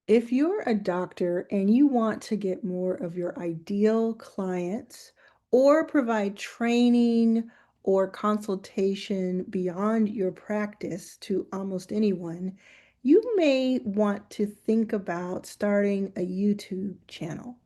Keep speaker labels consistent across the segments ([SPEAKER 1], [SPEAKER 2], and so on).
[SPEAKER 1] If you're a doctor and you want to get more of your ideal clients or provide training or consultation beyond your practice to almost anyone, you may want to think about starting a YouTube channel.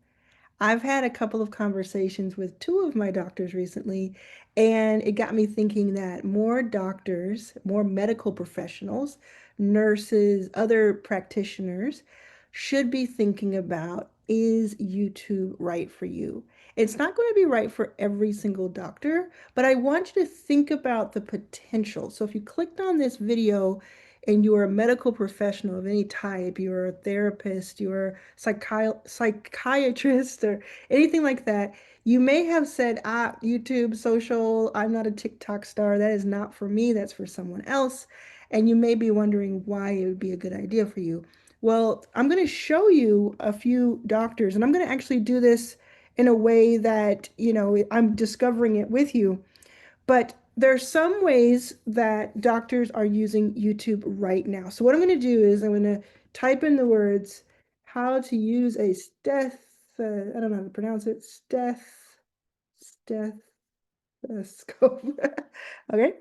[SPEAKER 1] I've had a couple of conversations with two of my doctors recently, and it got me thinking that more doctors, more medical professionals, nurses, other practitioners should be thinking about, is YouTube right for you? It's not going to be right for every single doctor, but I want you to think about the potential. So if you clicked on this video and you're a medical professional of any type, you're a therapist, you're a psychiatrist, or anything like that, you may have said, YouTube, social, I'm not a TikTok star. That is not for me. That's for someone else. And you may be wondering why it would be a good idea for you. Well, I'm going to show you a few doctors, and I'm going to actually do this in a way that, I'm discovering it with you. But there's some ways that doctors are using YouTube right now. So what I'm going to do is I'm going to type in the words how to use a I don't know how to pronounce it, stethoscope. Okay.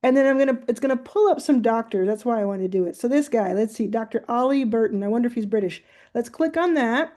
[SPEAKER 1] And then it's gonna pull up some doctors. That's why I want to do it. So this guy, let's see, Dr. Ollie Burton. I wonder if he's British. Let's click on that.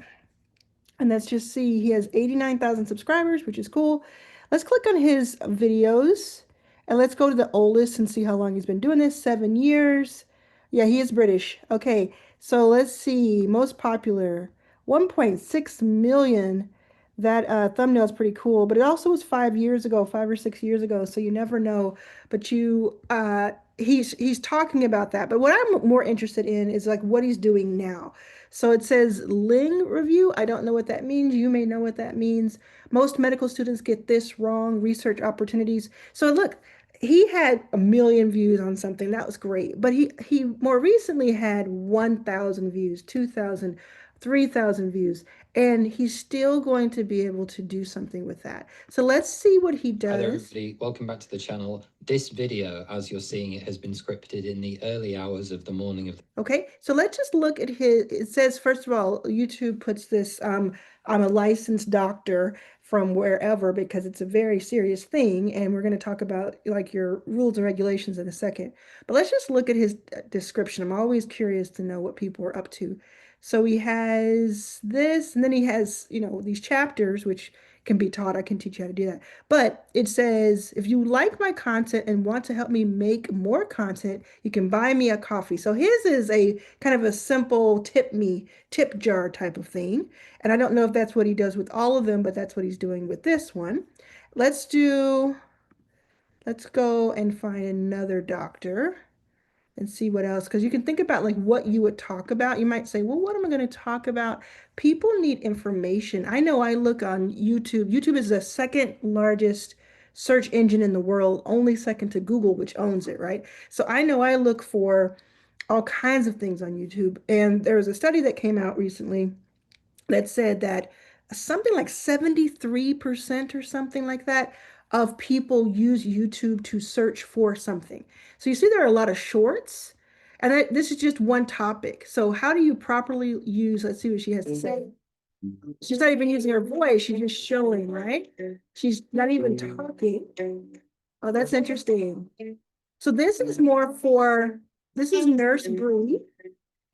[SPEAKER 1] And let's just see, he has 89,000 subscribers, which is cool. Let's click on his videos and let's go to the oldest and see how long he's been doing this. 7 years. Yeah, he is British. Okay, so let's see, most popular, 1.6 million. That thumbnail is pretty cool, but it also was 5 years ago, 5 or 6 years ago, so you never know. But he's talking about that. But what I'm more interested in is like what he's doing now. So it says Ling review. I don't know what that means. You may know what that means. Most medical students get this wrong. Research opportunities. So look, he had 1 million views on something. That was great. But he more recently had 1,000 views, 2,000, 3,000 views. And he's still going to be able to do something with that. So let's see what he does.
[SPEAKER 2] Hi there, everybody. Welcome back to the channel. This video, as you're seeing it, has been scripted in the early hours of the morning of...
[SPEAKER 1] Okay, so let's just look at it says, first of all, YouTube puts this, I'm a licensed doctor from wherever because it's a very serious thing. And we're going to talk about like your rules and regulations in a second. But let's just look at his description. I'm always curious to know what people are up to. So he has this, and then he has, these chapters, which can be taught. I can teach you how to do that. But it says, if you like my content and want to help me make more content, you can buy me a coffee. So his is a kind of a simple tip jar type of thing. And I don't know if that's what he does with all of them, but that's what he's doing with this one. Let's go and find another doctor and see what else, because you can think about like what you would talk about. You might say, well, what am I going to talk about? People need information. I know I look on YouTube. YouTube is the second largest search engine in the world, only second to Google, which owns it, right? So I know I look for all kinds of things on YouTube. And there was a study that came out recently that said that something like 73% or something like that of people use YouTube to search for something. So you see there are a lot of shorts, and this is just one topic. So how do you properly use, let's see what she has to say. She's not even using her voice, she's just showing, right? She's not even talking. Oh, that's interesting. So this is Nurse Bree.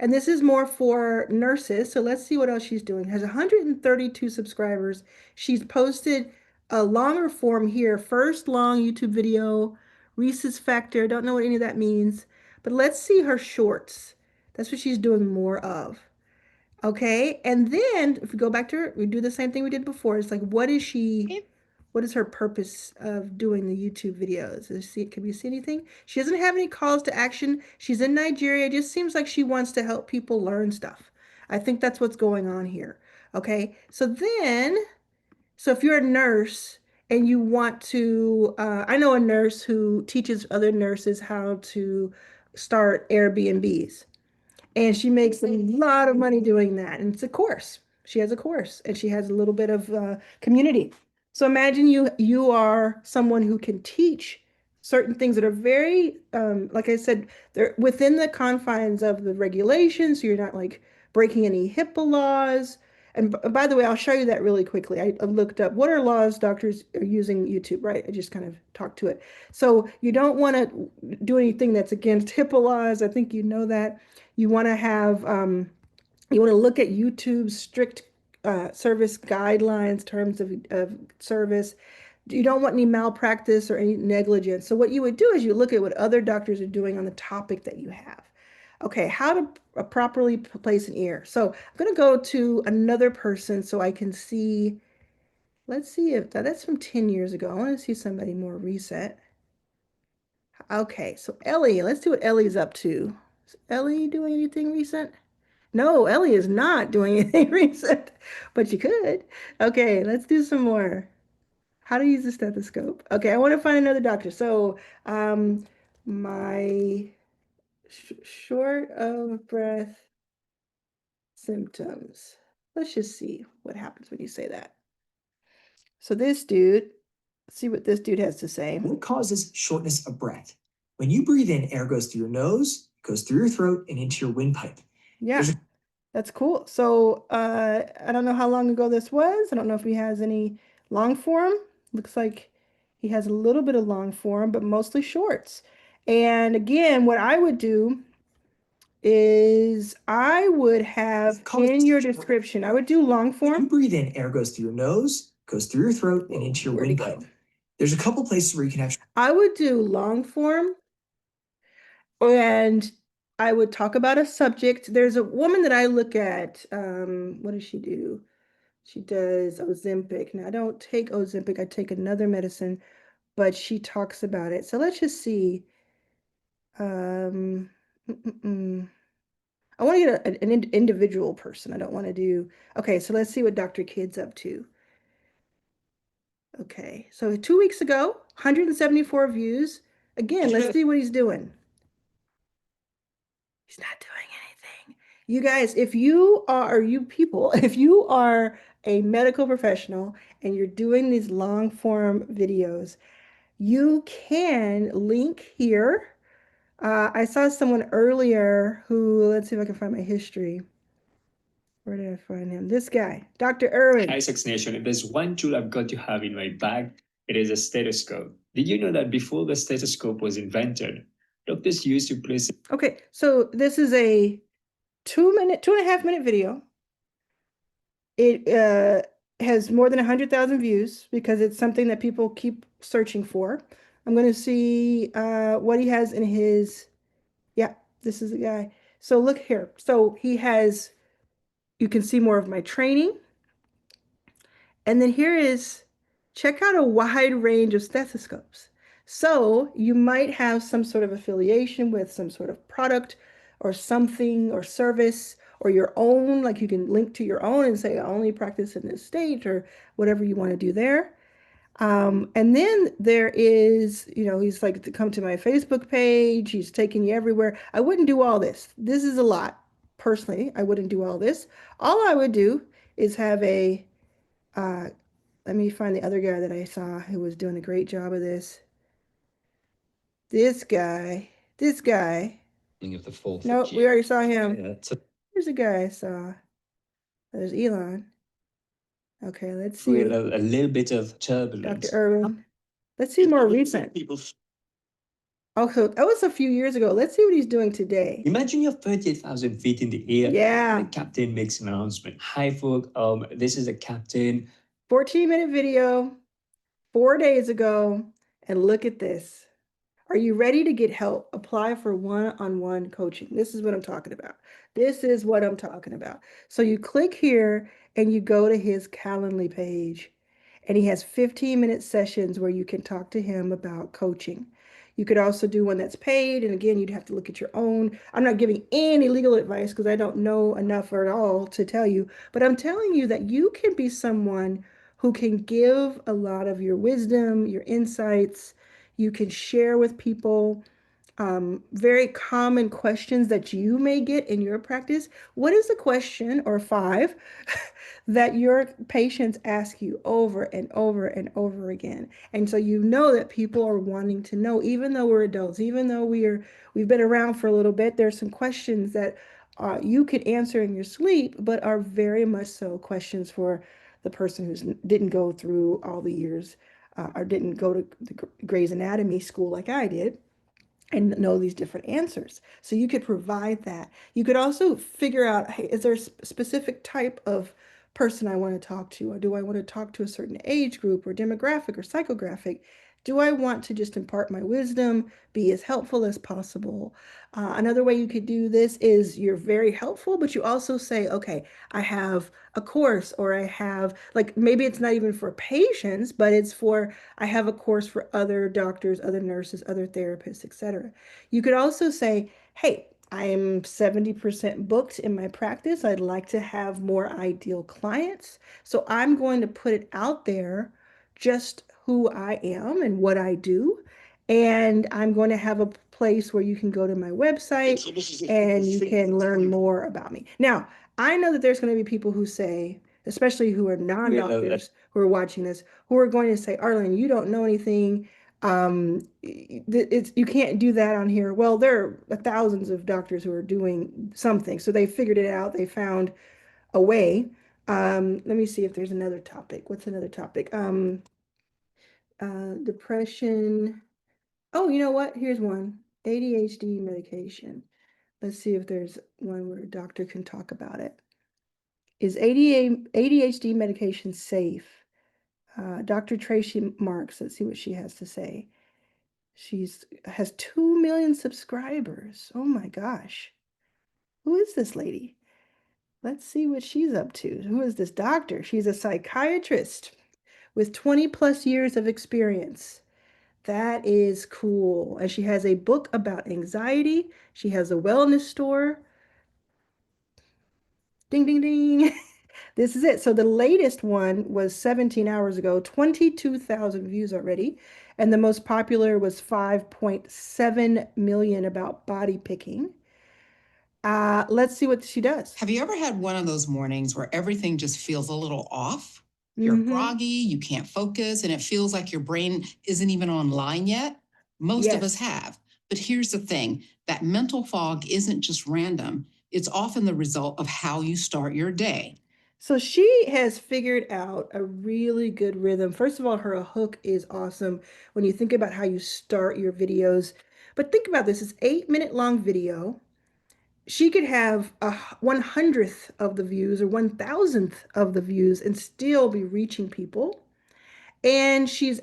[SPEAKER 1] And this is more for nurses. So let's see what else she's doing. Has 132 subscribers. She's posted a longer form here. First long YouTube video, Reese's Factor. Don't know what any of that means. But let's see her shorts. That's what she's doing more of. Okay. And then if we go back to her, we do the same thing we did before. It's like, what is her purpose of doing the YouTube videos? Can we see anything? She doesn't have any calls to action. She's in Nigeria. It just seems like she wants to help people learn stuff. I think that's what's going on here. Okay. So if you're a nurse and you want to, I know a nurse who teaches other nurses how to start Airbnbs. And she makes a lot of money doing that. And it's a course. She has a course and she has a little bit of community. So imagine you are someone who can teach certain things that are very, like I said, they're within the confines of the regulations. So you're not like breaking any HIPAA laws. And by the way, I'll show you that really quickly. I looked up what are laws doctors are using YouTube, right? I just kind of talked to it. So you don't want to do anything that's against HIPAA laws. I think you know that. You want to have you want to look at YouTube's strict service guidelines, terms of service. You don't want any malpractice or any negligence. So what you would do is you look at what other doctors are doing on the topic that you have. Okay, how to properly place an ear. So I'm going to go to another person so I can see. Let's see if that's from 10 years ago. I want to see somebody more recent. Okay, so Ellie, let's see what Ellie's up to. Is Ellie doing anything recent? No, Ellie is not doing anything recent, but you could. Okay, let's do some more. How to use the stethoscope. Okay, I want to find another doctor. So, my short of breath symptoms. Let's just see what happens when you say that. So this dude, let's see what this dude has to say.
[SPEAKER 3] What causes shortness of breath? When you breathe in, air goes through your nose, goes through your throat, and into your windpipe.
[SPEAKER 1] Yeah, that's cool. So I don't know how long ago this was. I don't know if he has any long form. Looks like he has a little bit of long form, but mostly shorts. And again, what I would do is I would have in your description, I would do long
[SPEAKER 3] When you
[SPEAKER 1] form.
[SPEAKER 3] breathe in, air goes through your nose, goes through your throat, and into your
[SPEAKER 1] Where'd he go?
[SPEAKER 3] windpipe. There's a couple places where you can actually.
[SPEAKER 1] I would do long form and I would talk about a subject. There's a woman that I look at. What does she do? She does Ozempic. Now, I don't take Ozempic, I take another medicine, but she talks about it. So let's just see. Um, I want to get an individual person. I don't want to do. Okay, so let's see what Dr. Kid's up to. Okay, so 2 weeks ago, 174 views. Again, let's see what he's doing. He's not doing anything. You guys, if you are, you people, if you are a medical professional and you're doing these long form videos, you can link here. I saw someone earlier who, let's see if I can find my history. Where did I find him? This guy, Dr. Irwin.
[SPEAKER 4] Isaac's Nation, if there's one tool I've got to have in my bag, it is a stethoscope. Did you know that before the stethoscope was invented, doctors used to place.
[SPEAKER 1] Okay, so this is a 2.5 minute video. It has more than 100,000 views because it's something that people keep searching for. I'm going to see what he has in his, yeah, this is the guy. So look here. So he has, you can see more of my training. And then here is, check out a wide range of stethoscopes. So you might have some sort of affiliation with some sort of product or something or service or your own, like you can link to your own and say, I only practice in this state or whatever you want to do there. And then there is, he's like to come to my Facebook page. He's taking you everywhere. I wouldn't do all this. This is a lot. Personally, I wouldn't do all this. All I would do is have a let me find the other guy that I saw who was doing a great job of this. This guy.
[SPEAKER 2] Of the 4th
[SPEAKER 1] Nope, we already saw him.
[SPEAKER 2] Yeah, so
[SPEAKER 1] Here's the guy I saw. There's Elon. Okay, let's see.
[SPEAKER 4] A little bit of turbulence.
[SPEAKER 1] Dr. Irwin. Let's see more recent. Oh, so that was a few years ago. Let's see what he's doing today.
[SPEAKER 4] Imagine you're 38,000 feet in the air.
[SPEAKER 1] Yeah.
[SPEAKER 4] The captain makes an announcement. Hi, folks. This is the captain.
[SPEAKER 1] 14-minute video, 4 days ago, and look at this. Are you ready to get help? Apply for one-on-one coaching. This is what I'm talking about. So you click here and you go to his Calendly page, and he has 15-minute sessions where you can talk to him about coaching. You could also do one that's paid, and again, you'd have to look at your own. I'm not giving any legal advice because I don't know enough at all to tell you, but I'm telling you that you can be someone who can give a lot of your wisdom, your insights. You can share with people very common questions that you may get in your practice. What is the question or five that your patients ask you over and over and over again? And so you know that people are wanting to know, even though we're adults, even though we've been around for a little bit, there's some questions that you could answer in your sleep, but are very much so questions for the person who didn't go through all the years or didn't go to the Grey's Anatomy school like I did and know these different answers. So you could provide that. You could also figure out, hey, is there a specific type of person I want to talk to? Or do I want to talk to a certain age group or demographic or psychographic? Do I want to just impart my wisdom, be as helpful as possible? Another way you could do this is you're very helpful, but you also say, okay, I have a course, or I have, like, maybe it's not even for patients, but it's for, I have a course for other doctors, other nurses, other therapists, etc. You could also say, hey, I am 70% booked in my practice. I'd like to have more ideal clients. So I'm going to put it out there just who I am and what I do. And I'm going to have a place where you can go to my website and you can learn more about me. Now, I know that there's going to be people who say, especially who are non-doctors who are watching this, who are going to say, Arlan, you don't know anything. It's, you can't do that on here. Well, there are thousands of doctors who are doing something. So they figured it out. They found a way. Let me see if there's another topic. What's another topic? Depression. Oh, you know what? Here's one. ADHD medication. Let's see if there's one where a doctor can talk about it. Is ADHD medication safe? Dr. Tracy Marks, let's see what she has to say. She's has 2 million subscribers. Oh my gosh. Who is this lady? Let's see what she's up to. Who is this doctor? She's a psychiatrist with 20 plus years of experience. That is cool. And she has a book about anxiety. She has a wellness store. Ding, ding, ding. This is it. So the latest one was 17 hours ago, 22,000 views already. And the most popular was 5.7 million about body picking. Let's see what she does.
[SPEAKER 5] Have you ever had one of those mornings where everything just feels a little off? You're groggy, you can't focus, and it feels like your brain isn't even online yet? Most of us
[SPEAKER 1] Yes.
[SPEAKER 5] have. But here's the thing, that mental fog isn't just random. It's often the result of how you start your day.
[SPEAKER 1] So she has figured out a really good rhythm. First of all, her hook is awesome when you think about how you start your videos. But think about this, it's 8 minute long video. She could have a 100th of the views or 1,000th of the views and still be reaching people. And she's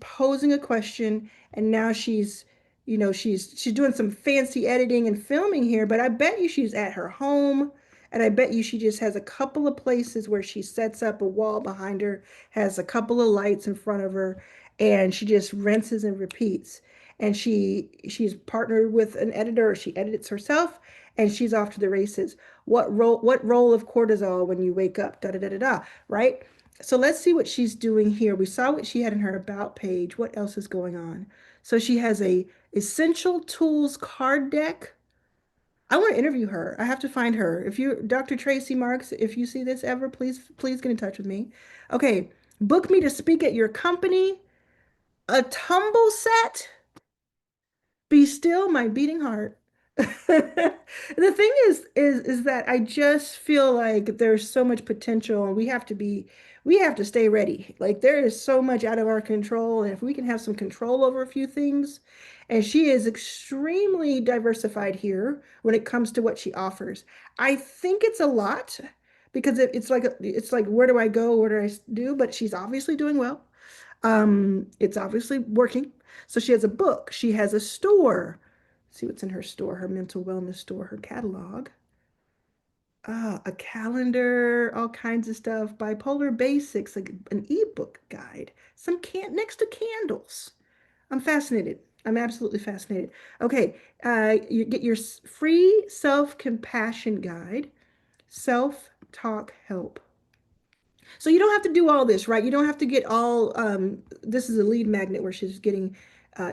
[SPEAKER 1] posing a question, and now she's doing some fancy editing and filming here, but I bet you she's at her home, and I bet you she just has a couple of places where she sets up a wall behind her, has a couple of lights in front of her, and she just rinses and repeats. And she's partnered with an editor, she edits herself, and she's off to the races. What role of cortisol when you wake up? Da da da da da, right? So let's see what she's doing here. We saw what she had in her about page. What else is going on? So she has a essential tools card deck. I want to interview her. I have to find her. If you, Dr. Tracy Marks, if you see this ever, please get in touch with me. Okay, book me to speak at your company. A tumble set. Be still, my beating heart. The thing is that I just feel like there's so much potential, and we have to stay ready. Like there is so much out of our control, and if we can have some control over a few things, and she is extremely diversified here when it comes to what she offers. I think it's a lot because it's like where do I go? What do I do? But she's obviously doing well. It's obviously working. So she has a book, she has a store. Let's see what's in her store, her mental wellness store, her catalog. A calendar, all kinds of stuff, bipolar basics, like an ebook guide, some can next to candles. I'm fascinated. I'm absolutely fascinated. Okay, you get your free self-compassion guide, self-talk help. So you don't have to do all this, right? You don't have to get all, this is a lead magnet where she's getting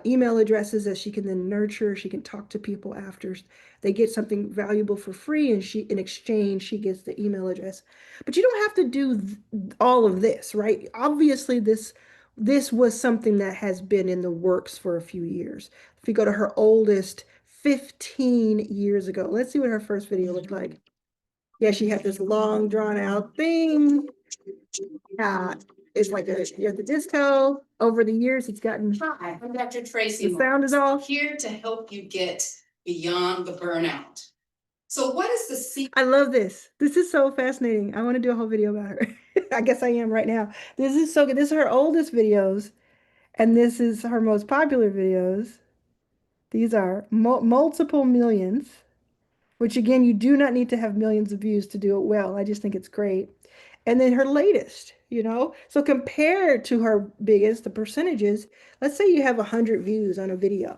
[SPEAKER 1] email addresses that she can then nurture. She can talk to people after they get something valuable for free, and in exchange, she gets the email address. But you don't have to do all of this, right? Obviously, this was something that has been in the works for a few years. If you go to her oldest 15 years ago. Let's see what her first video looked like. Yeah, she had this long drawn out thing. It's like you're at the disco. Over the years, it's gotten.
[SPEAKER 5] Hi, I'm Dr. Tracy.
[SPEAKER 1] The sound is off.
[SPEAKER 5] Here to help you get beyond the burnout. So what is the secret?
[SPEAKER 1] I love this. This is so fascinating. I want to do a whole video about her. I guess I am right now. This is so good. This is her oldest videos, and this is her most popular videos. These are multiple millions, which again, you do not need to have millions of views to do it well. I just think it's great. And then her latest, so compared to her biggest, the percentages, let's say you have 100 views on a video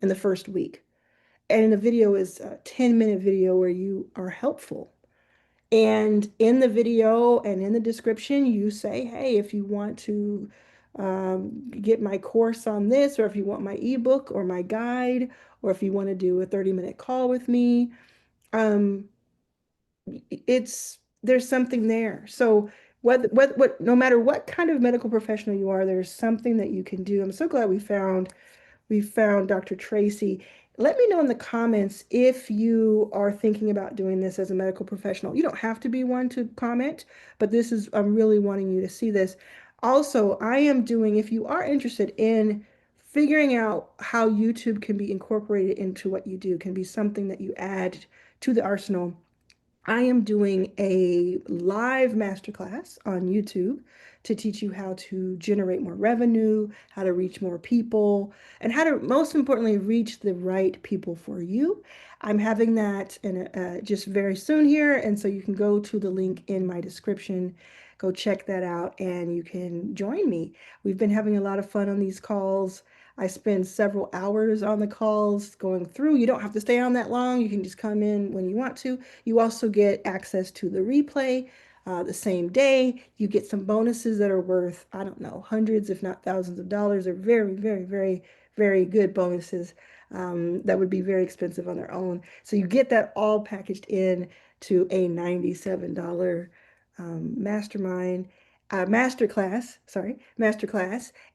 [SPEAKER 1] in the first week, and the video is a 10-minute video where you are helpful. And in the video and in the description, you say, hey, if you want to get my course on this, or if you want my ebook or my guide, or if you want to do a 30-minute call with me, um, there's something there. So no matter what kind of medical professional you are, there's something that you can do. I'm so glad we found Dr. Tracy. Let me know in the comments if you are thinking about doing this as a medical professional. You don't have to be one to comment, but I'm really wanting you to see this. Also, I am doing, if you are interested in figuring out how YouTube can be incorporated into what you do, can be something that you add to the arsenal, I am doing a live masterclass on YouTube to teach you how to generate more revenue, how to reach more people, and how to, most importantly, reach the right people for you. I'm having that just very soon here, and so you can go to the link in my description, go check that out, and you can join me. We've been having a lot of fun on these calls. I spend several hours on the calls going through. You don't have to stay on that long. You can just come in when you want to. You also get access to the replay the same day. You get some bonuses that are worth, I don't know, hundreds, if not thousands of dollars. They're very, very, very, very good bonuses that would be very expensive on their own. So you get that all packaged in to a $97 mastermind masterclass.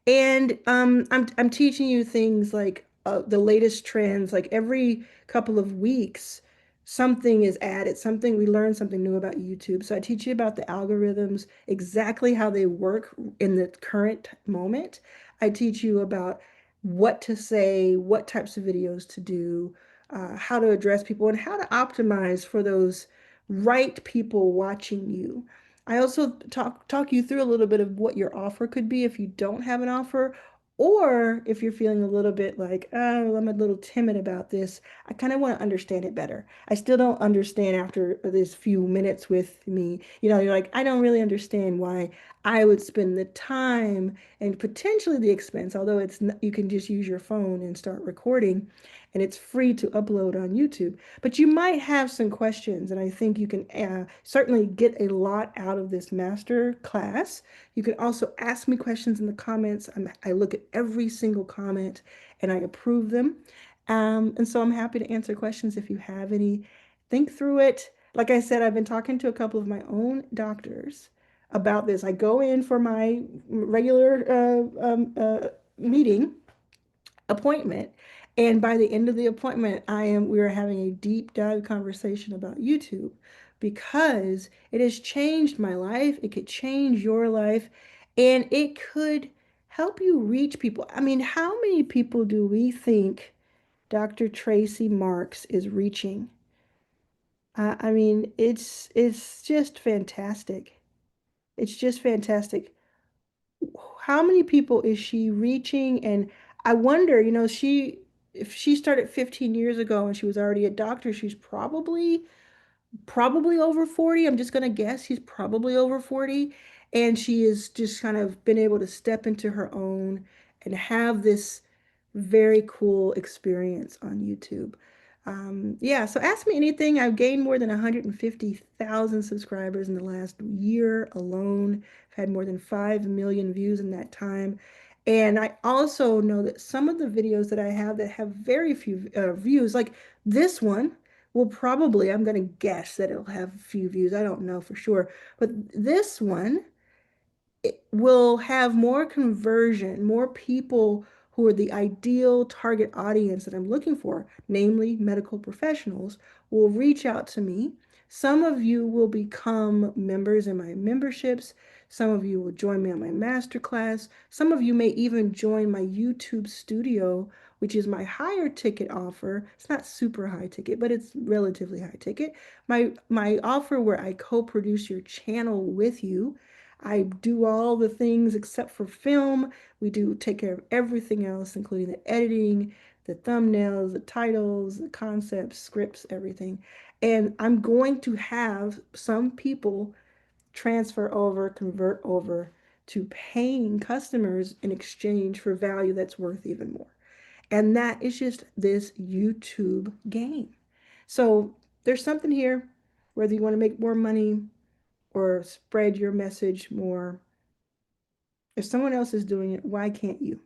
[SPEAKER 1] And I'm teaching you things like the latest trends. Like every couple of weeks, something is added, we learn something new about YouTube. So I teach you about the algorithms, exactly how they work in the current moment. I teach you about what to say, what types of videos to do, how to address people, and how to optimize for those right people watching you. I also talk you through a little bit of what your offer could be if you don't have an offer, or if you're feeling a little bit like, oh, I'm a little timid about this. I kind of want to understand it better. I still don't understand after this few minutes with me. You're like, I don't really understand why I would spend the time and potentially the expense, although you can just use your phone and start recording, and it's free to upload on YouTube. But you might have some questions, and I think you can certainly get a lot out of this master class. You can also ask me questions in the comments. I look at every single comment and I approve them. And so I'm happy to answer questions if you have any. Think through it. Like I said, I've been talking to a couple of my own doctors about this. I go in for my regular meeting appointment. And by the end of the appointment, we are having a deep dive conversation about YouTube because it has changed my life. It could change your life, and it could help you reach people. I mean, how many people do we think Dr. Tracy Marks is reaching? I mean, it's just fantastic. It's just fantastic. How many people is she reaching? And I wonder, if she started 15 years ago and she was already a doctor, she's probably over 40. I'm just going to guess she's probably over 40. And she has just kind of been able to step into her own and have this very cool experience on YouTube. Yeah, so ask me anything. I've gained more than 150,000 subscribers in the last year alone. I've had more than 5 million views in that time. And I also know that some of the videos that I have that have very few views, like this one, will probably, I'm going to guess that it'll have a few views. I don't know for sure. But this one, it will have more conversion, more people who are the ideal target audience that I'm looking for, namely medical professionals, will reach out to me. Some of you will become members in my memberships. Some of you will join me on my masterclass. Some of you may even join my YouTube studio, which is my higher ticket offer. It's not super high ticket, but it's relatively high ticket. My offer where I co-produce your channel with you. I do all the things except for film. We do take care of everything else, including the editing, the thumbnails, the titles, the concepts, scripts, everything. And I'm going to have some people transfer over, convert over to paying customers in exchange for value that's worth even more. And that is just this YouTube game. So there's something here, whether you want to make more money or spread your message more. If someone else is doing it, why can't you?